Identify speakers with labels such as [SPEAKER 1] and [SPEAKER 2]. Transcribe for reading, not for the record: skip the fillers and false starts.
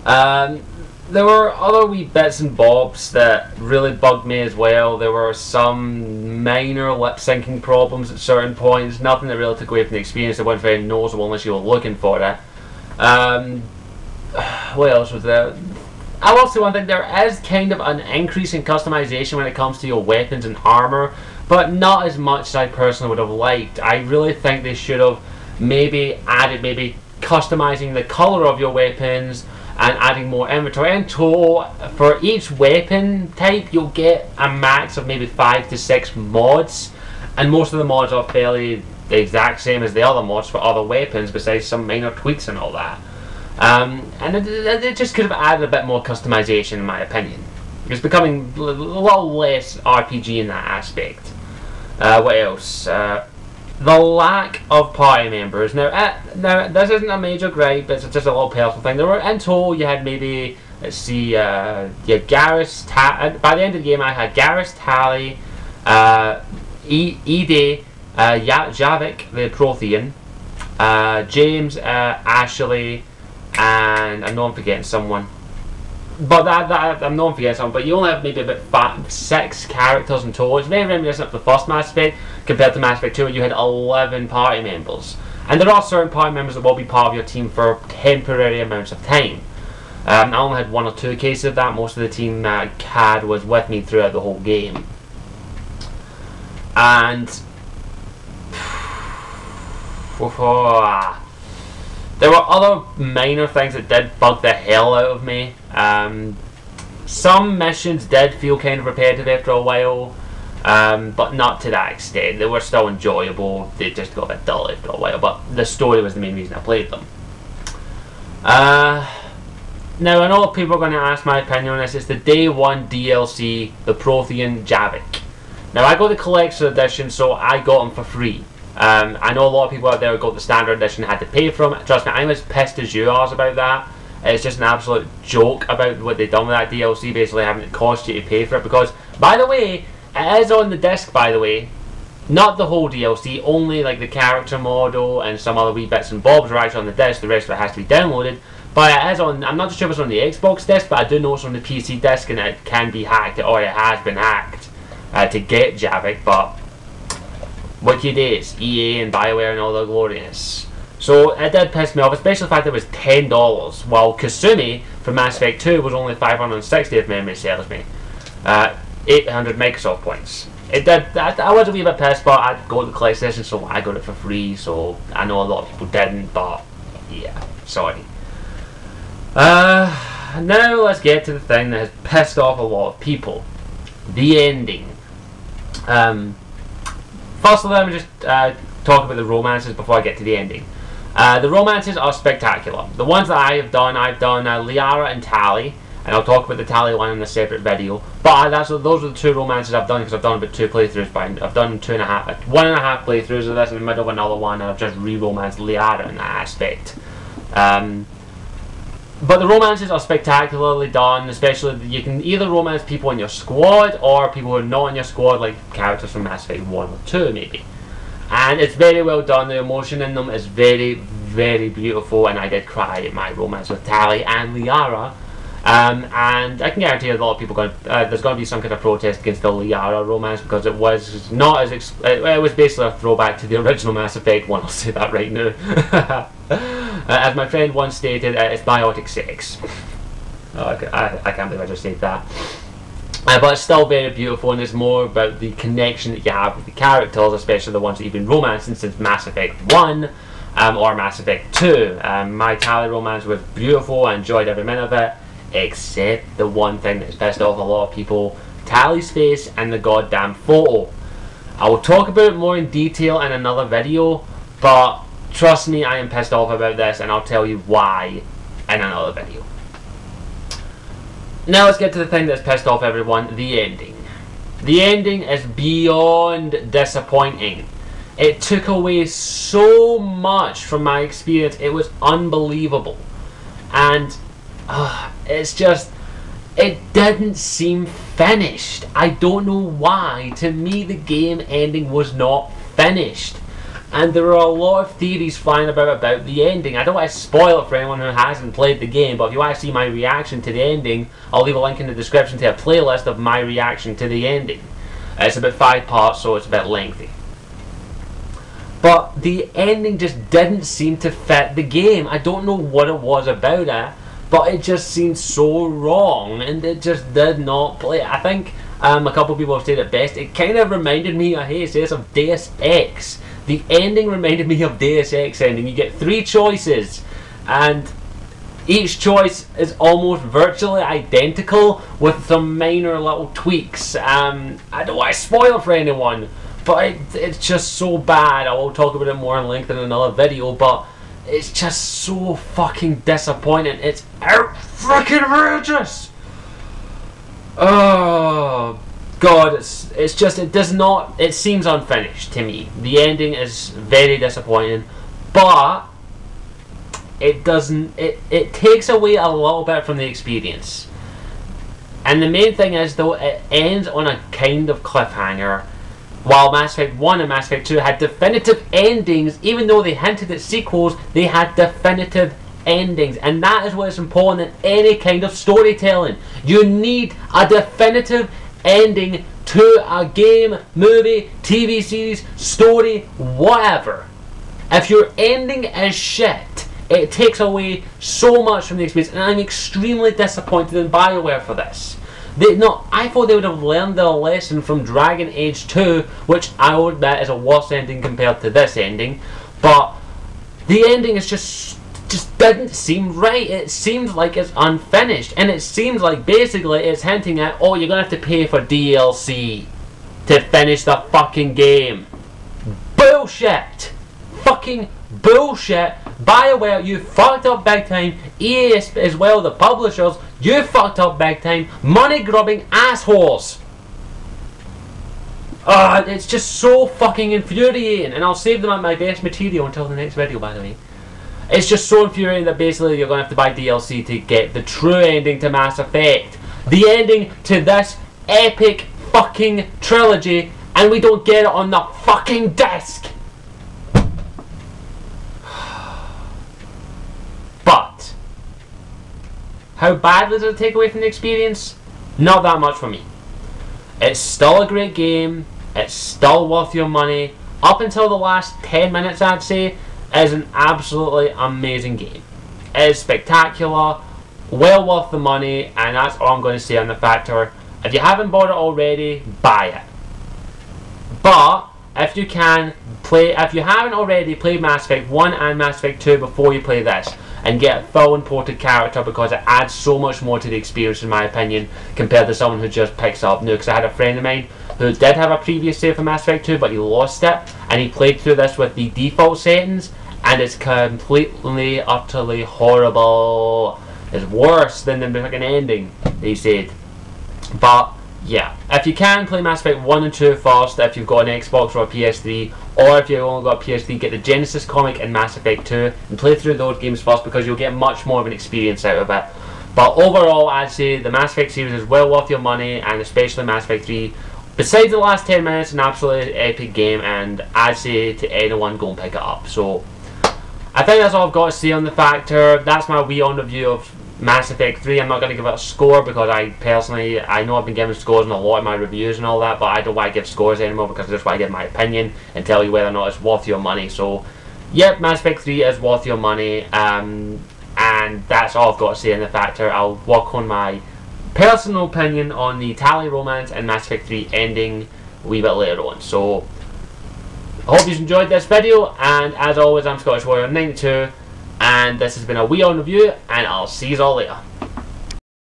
[SPEAKER 1] There were other wee bits and bobs that really bugged me as well. There were some minor lip syncing problems at certain points. Nothing that really took away from the experience. That wasn't very noticeable unless you were looking for it. What else was there? I will say one thing. There is kind of an increase in customization when it comes to your weapons and armor, but not as much as I personally would have liked. I really think they should have maybe customizing the color of your weapons and adding more inventory. In total, for each weapon type, you'll get a max of maybe 5 to 6 mods, and most of the mods are fairly the exact same as the other mods for other weapons, besides some minor tweaks and all that. And it just could have added a bit more customization, in my opinion. It's becoming a little less RPG in that aspect. What else? The lack of party members. Now, this isn't a major gripe, it's just a little personal thing. There were, in total, you had maybe, let's see, you had Garrus, by the end of the game I had Garrus, Tali, Ede, Javik, the Prothean, James, Ashley, and I know I'm forgetting someone. But I know I'm forgetting something, but you only have maybe about 6 characters in total. It's very reminiscent of the first Mass Effect compared to Mass Effect 2, where you had 11 party members. And there are certain party members that will be part of your team for temporary amounts of time. I only had 1 or 2 cases of that. Most of the team CAD was with me throughout the whole game. And there were other minor things that did bug the hell out of me. Some missions did feel kind of repetitive after a while, but not to that extent. They were still enjoyable, they just got a bit dull after a while, but the story was the main reason I played them. Now, I know people are going to ask my opinion on this. It's the Day 1 DLC, the Prothean Javik. Now, I got the Collector's Edition, so I got them for free. I know a lot of people out there who got the Standard Edition had to pay for them. Trust me, I'm as pissed as you are about that. It's just an absolute joke about what they've done with that DLC, basically having it cost you to pay for it. Because, by the way, it is on the disc, by the way. Not the whole DLC, only like the character model and some other wee bits and bobs are actually on the disc. The rest of it has to be downloaded. But it is on, I'm not sure if it's on the Xbox disc, but I do know it's on the PC disc, and it can be hacked, or it has been hacked to get Javik. But what you did is EA and BioWare and all the glorious. So it did piss me off, especially the fact that it was $10, while Kasumi from Mass Effect 2 was only 560 if memory serves me. 800 Microsoft points. It did. I was a wee bit pissed, but I got the collector's edition, so I got it for free. So I know a lot of people didn't, but yeah, sorry. Now let's get to the thing that has pissed off a lot of people: the ending. Firstly, let me just talk about the romances before I get to the ending. The romances are spectacular. The ones that I've done Liara and Tali, and I'll talk about the Tali one in a separate video. But those are the 2 romances I've done, because I've done about 2 playthroughs. I've done 1.5 playthroughs of this in the middle of another one, and I've just re-romanced Liara in that aspect. But the romances are spectacularly done, especially you can either romance people in your squad or people who are not in your squad, like characters from Mass Effect 1 or 2 maybe. And it's very well done. The emotion in them is very, very beautiful, and I did cry at my romance with Tali and Liara. And I can guarantee a lot of people there's going to be some kind of protest against the Liara romance, because it was not as it was basically a throwback to the original Mass Effect 1. I'll say that right now. As my friend once stated, it's biotic sex. Oh, I can't believe I just said that. But it's still very beautiful, and it's more about the connection that you have with the characters, especially the ones that you've been romancing since Mass Effect 1 or Mass Effect 2. My Tali romance was beautiful. I enjoyed every minute of it, except the one thing that's pissed off a lot of people: Tali's face and the goddamn photo. I will talk about it more in detail in another video, but trust me, I am pissed off about this, and I'll tell you why in another video. Now let's get to the thing that's pissed off everyone: the ending. The ending is beyond disappointing. It took away so much from my experience. It was unbelievable. And it's just, it didn't seem finished. I don't know why. To me, the game ending was not finished. and there are a lot of theories flying about the ending. I don't want to spoil it for anyone who hasn't played the game, but if you want to see my reaction to the ending, I'll leave a link in the description to a playlist of my reaction to the ending. It's about 5 parts, so it's a bit lengthy. But the ending just didn't seem to fit the game. I don't know what it was about it, but it just seemed so wrong, and it just did not play. I think a couple of people have said it best. It kind of reminded me, I hate to say this, of Deus Ex. The ending reminded me of Deus Ex ending. You get 3 choices, and each choice is almost virtually identical with some minor little tweaks. I don't want to spoil for anyone, but it's just so bad. I will talk about it more in length in another video, but it's just so fucking disappointing. It's out freaking outrageous. Oh God, it's just, it does not, it seems unfinished to me. The ending is very disappointing, but it doesn't, it takes away a little bit from the experience. And the main thing is, though, it ends on a kind of cliffhanger. While Mass Effect 1 and Mass Effect 2 had definitive endings, even though they hinted at sequels, they had definitive endings. And that is what is important in any kind of storytelling. You need a definitive ending to a game, movie, TV series, story, whatever. If your ending is shit, it takes away so much from the experience, and I'm extremely disappointed in BioWare for this. I thought they would have learned their lesson from Dragon Age 2, which I would admit is a worse ending compared to this ending, but the ending is just didn't seem right. It seems like it's unfinished, and it seems like basically it's hinting at, oh, you're gonna have to pay for DLC to finish the fucking game. Bullshit! Fucking bullshit! BioWare, you fucked up big time. EA as well, the publishers, you fucked up big time. Money grubbing assholes. It's just so fucking infuriating, and I'll save them at my best material until the next video, by the way. It's just so infuriating that basically you're going to have to buy DLC to get the true ending to Mass Effect. The ending to this epic fucking trilogy, and we don't get it on the fucking disc. But how bad does it take away from the experience? Not that much for me. It's still a great game. It's still worth your money. Up until the last 10 minutes, I'd say, is an absolutely amazing game. It is spectacular, well worth the money, and that's all I'm going to say on the factor. If you haven't bought it already, buy it. But if you can, if you haven't already, play Mass Effect 1 and Mass Effect 2 before you play this, and get a full imported character, because it adds so much more to the experience, in my opinion, compared to someone who just picks up new. Because I had a friend of mine who did have a previous save for Mass Effect 2, but he lost it, and he played through this with the default settings, and it's completely, utterly horrible. It's worse than the fucking ending, they said. But yeah, if you can, play Mass Effect 1 and 2 first if you've got an Xbox or a PS3, or if you've only got a PS3, get the Genesis comic and Mass Effect 2 and play through those games first, because you'll get much more of an experience out of it. But overall, I'd say the Mass Effect series is well worth your money, and especially Mass Effect 3. Besides the last 10 minutes, an absolutely epic game, and I'd say to anyone, go and pick it up. So I think that's all I've got to say on the factor. That's my WION review of Mass Effect 3. I'm not going to give it a score, because I know I've been giving scores in a lot of my reviews and all that, but I don't want to give scores anymore, because I just want to give my opinion and tell you whether or not it's worth your money. So yep, Mass Effect 3 is worth your money, and that's all I've got to say on the factor. I'll work on my personal opinion on the Tali Romance and Mass Effect 3 ending a wee bit later on. So I hope you enjoyed this video, and as always, I'm Scottish Warrior 92, and this has been a WION review, and I'll see you all later.